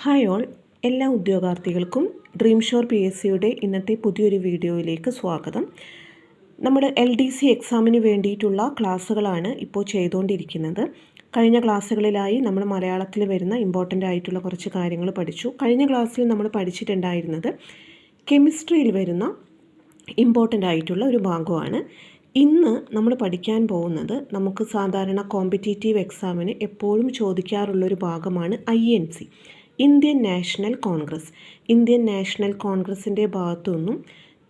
Hi all, എല്ലാ ഉദ്യോഗാർത്ഥികൾക്കും dream shore PSCയുടെ ഇന്നത്തെ പുതിയൊരു വീഡിയോയിലേക്ക് സ്വാഗതം. നമ്മൾ LDC എക്സാമിന് വേണ്ടിയിട്ടുള്ള ക്ലാസ്സുകളാണ് ഇപ്പോൾ ചെയ്തുകൊണ്ടിരിക്കുന്നത്. കഴിഞ്ഞ ക്ലാസ്സുകളിലായി നമ്മൾ മലയാളത്തിൽ വരുന്ന ഇമ്പോർട്ടൻ്റ് ആയിട്ടുള്ള കുറച്ച് കാര്യങ്ങൾ പഠിച്ചു. കഴിഞ്ഞ ക്ലാസ്സിൽ നമ്മൾ പഠിച്ചിട്ടുണ്ടായിരുന്നത് കെമിസ്ട്രിയിൽ വരുന്ന ഇമ്പോർട്ടൻ്റ് ആയിട്ടുള്ള ഒരു ഭാഗമാണ്. ഇന്ന് നമ്മൾ പഠിക്കാൻ പോകുന്നത് നമുക്ക് സാധാരണ കോമ്പറ്റീറ്റീവ് എക്സാമിന് എപ്പോഴും ചോദിക്കാറുള്ളൊരു ഭാഗമാണ് INC, Indian national Congress. Indian national കോൺഗ്രസിൻ്റെ ഭാഗത്തു നിന്നും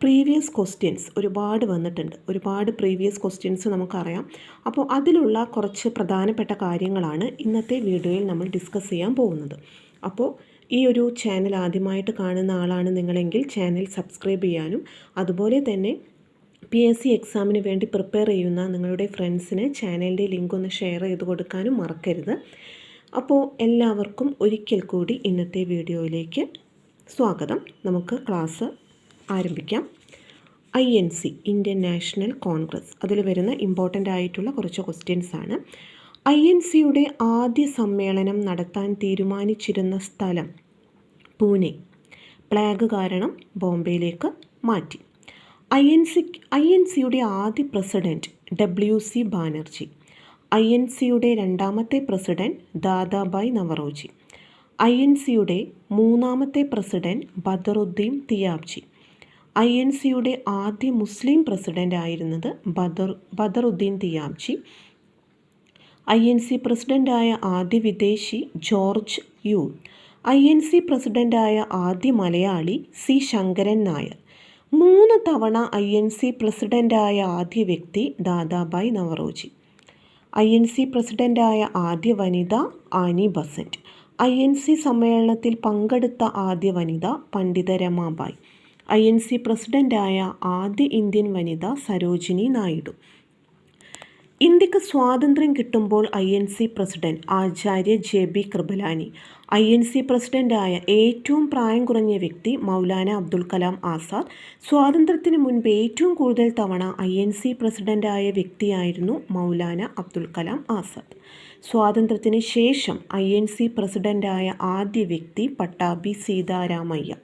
പ്രീവിയസ് ക്വസ്റ്റ്യൻസ് ഒരുപാട് വന്നിട്ടുണ്ട്. ഒരുപാട് പ്രീവിയസ് ക്വസ്റ്റ്യൻസ് നമുക്കറിയാം. അപ്പോൾ അതിലുള്ള കുറച്ച് പ്രധാനപ്പെട്ട കാര്യങ്ങളാണ് ഇന്നത്തെ വീഡിയോയിൽ നമ്മൾ ഡിസ്കസ് ചെയ്യാൻ പോകുന്നത്. അപ്പോൾ ഈ ഒരു ചാനൽ ആദ്യമായിട്ട് കാണുന്ന ആളാണ് നിങ്ങളെങ്കിൽ ചാനൽ സബ്സ്ക്രൈബ് ചെയ്യാനും അതുപോലെ തന്നെ PSC എക്സാമിന് വേണ്ടി പ്രിപ്പയർ ചെയ്യുന്ന നിങ്ങളുടെ ഫ്രണ്ട്സിന് ചാനലിൻ്റെ ലിങ്ക് ഒന്ന് ഷെയർ ചെയ്ത് കൊടുക്കാനും മറക്കരുത്. അപ്പോൾ എല്ലാവർക്കും ഒരിക്കൽ കൂടി ഇന്നത്തെ വീഡിയോയിലേക്ക് സ്വാഗതം. നമുക്ക് ക്ലാസ് ആരംഭിക്കാം. INC, ഇന്ത്യൻ നാഷണൽ കോൺഗ്രസ്, അതിൽ വരുന്ന ഇമ്പോർട്ടൻ്റ് ആയിട്ടുള്ള കുറച്ച് ക്വസ്റ്റ്യൻസ് ആണ്. INCയുടെ ആദ്യ സമ്മേളനം നടത്താൻ തീരുമാനിച്ചിരുന്ന സ്ഥലം പൂനെ. പ്ലേഗ് കാരണം ബോംബെയിലേക്ക് മാറ്റി. INCയുടെ ആദ്യ പ്രസിഡൻറ്റ് WC ബാനർജി. INCയുടെ രണ്ടാമത്തെ പ്രസിഡൻറ്റ് ദാദാഭായ് നവറോജി. INCയുടെ മൂന്നാമത്തെ പ്രസിഡൻറ്റ് ബദറുദ്ദീൻ തിയാബ്ജി. INCയുടെ ആദ്യ മുസ്ലിം പ്രസിഡൻ്റ് ആയിരുന്നത് ബദറുദ്ദീൻ തിയാബ്ജി. INC പ്രസിഡൻ്റായ ആദ്യ വിദേശി ജോർജ് യു. INC പ്രസിഡൻ്റായ ആദ്യ മലയാളി C ശങ്കരൻ നായർ. 3 തവണ INC പ്രസിഡൻ്റായ ആദ്യ വ്യക്തി ദാദാഭായ് നവറോജി. INC പ്രസിഡൻ്റായ ആദ്യ വനിത ആനി ബസന്റ്. INC സമ്മേളനത്തിൽ പങ്കെടുത്ത ആദ്യ വനിത പണ്ഡിത രമാബായ്. INC പ്രസിഡൻ്റായ ആദ്യ ഇന്ത്യൻ വനിത സരോജിനി നായിഡു. ഇന്ത്യക്ക് സ്വാതന്ത്ര്യം കിട്ടുമ്പോൾ INC പ്രസിഡന്റ് ആചാര്യ JB കൃപലാനി. INC പ്രസിഡൻ്റായ ഏറ്റവും പ്രായം കുറഞ്ഞ വ്യക്തി മൗലാന അബ്ദുൽ കലാം ആസാദ്. സ്വാതന്ത്ര്യത്തിന് മുൻപ് ഏറ്റവും കൂടുതൽ തവണ INC പ്രസിഡൻ്റായ വ്യക്തിയായിരുന്നു മൗലാന അബ്ദുൽ കലാം ആസാദ്. സ്വാതന്ത്ര്യത്തിന് ശേഷം INC പ്രസിഡൻ്റായ ആദ്യ വ്യക്തി പട്ടാഭി സീതാരാമയ്യ.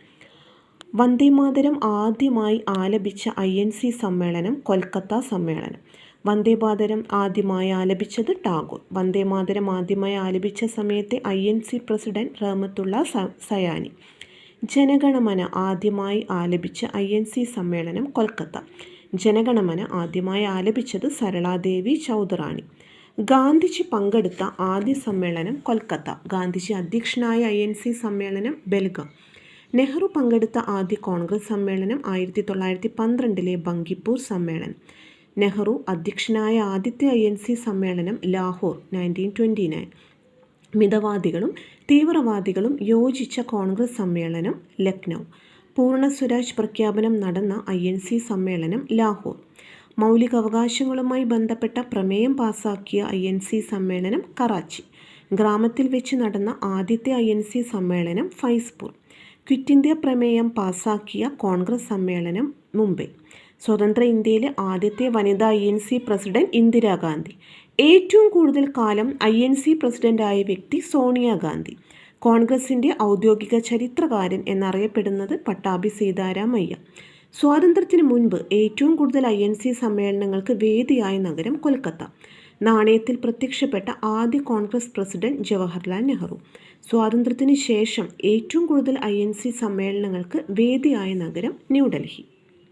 വന്ദേമാതരം ആദ്യമായി ആലപിച്ച INC സമ്മേളനം കൊൽക്കത്ത സമ്മേളനം. വന്ദേമാതരം ആദ്യമായി ആലപിച്ചത് ടാഗോർ. വന്ദേമാതരം ആദ്യമായി ആലപിച്ച സമയത്തെ INC പ്രസിഡന്റ് റഹ്മത്തുള്ള സയാനി. ജനഗണമന ആദ്യമായി ആലപിച്ച INC സമ്മേളനം കൊൽക്കത്ത. ജനഗണമന ആദ്യമായി ആലപിച്ചത് സരളാദേവി ചൗധറാണി. ഗാന്ധിജി പങ്കെടുത്ത ആദ്യ സമ്മേളനം കൊൽക്കത്ത. ഗാന്ധിജി അധ്യക്ഷനായ INC സമ്മേളനം ബെൽഗാം. നെഹ്റു പങ്കെടുത്ത ആദ്യ കോൺഗ്രസ് സമ്മേളനം 1912 ബങ്കിപ്പൂർ സമ്മേളനം. നെഹ്റു അധ്യക്ഷനായ ആദ്യത്തെ INC സമ്മേളനം ലാഹോർ 1929. മിതവാദികളും തീവ്രവാദികളും യോജിച്ച കോൺഗ്രസ് സമ്മേളനം ലക്നൗ. പൂർണ്ണ സ്വരാജ് പ്രഖ്യാപനം നടന്ന INC സമ്മേളനം ലാഹോർ. മൗലികാവകാശങ്ങളുമായി ബന്ധപ്പെട്ട പ്രമേയം പാസാക്കിയ INC സമ്മേളനം കറാച്ചി. ഗ്രാമത്തിൽ വെച്ച് നടന്ന ആദ്യത്തെ INC സമ്മേളനം ഫൈസ്പൂർ. ക്വിറ്റ് ഇന്ത്യ പ്രമേയം പാസാക്കിയ കോൺഗ്രസ് സമ്മേളനം മുംബൈ. സ്വതന്ത്ര ഇന്ത്യയിലെ ആദ്യത്തെ വനിതാ INC പ്രസിഡന്റ് ഇന്ദിരാഗാന്ധി. ഏറ്റവും കൂടുതൽ കാലം INC പ്രസിഡന്റായ വ്യക്തി സോണിയാഗാന്ധി. കോൺഗ്രസിൻ്റെ ഔദ്യോഗിക ചരിത്രകാരൻ എന്നറിയപ്പെടുന്നത് പട്ടാഭി സീതാരാമയ്യ. സ്വാതന്ത്ര്യത്തിന് മുൻപ് ഏറ്റവും കൂടുതൽ INC സമ്മേളനങ്ങൾക്ക് വേദിയായ നഗരം കൊൽക്കത്ത. നാണയത്തിൽ പ്രത്യക്ഷപ്പെട്ട ആദ്യ കോൺഗ്രസ് പ്രസിഡന്റ് ജവഹർലാൽ നെഹ്റു. സ്വാതന്ത്ര്യത്തിന് ശേഷം ഏറ്റവും കൂടുതൽ INC സമ്മേളനങ്ങൾക്ക് വേദിയായ നഗരം ന്യൂഡൽഹി.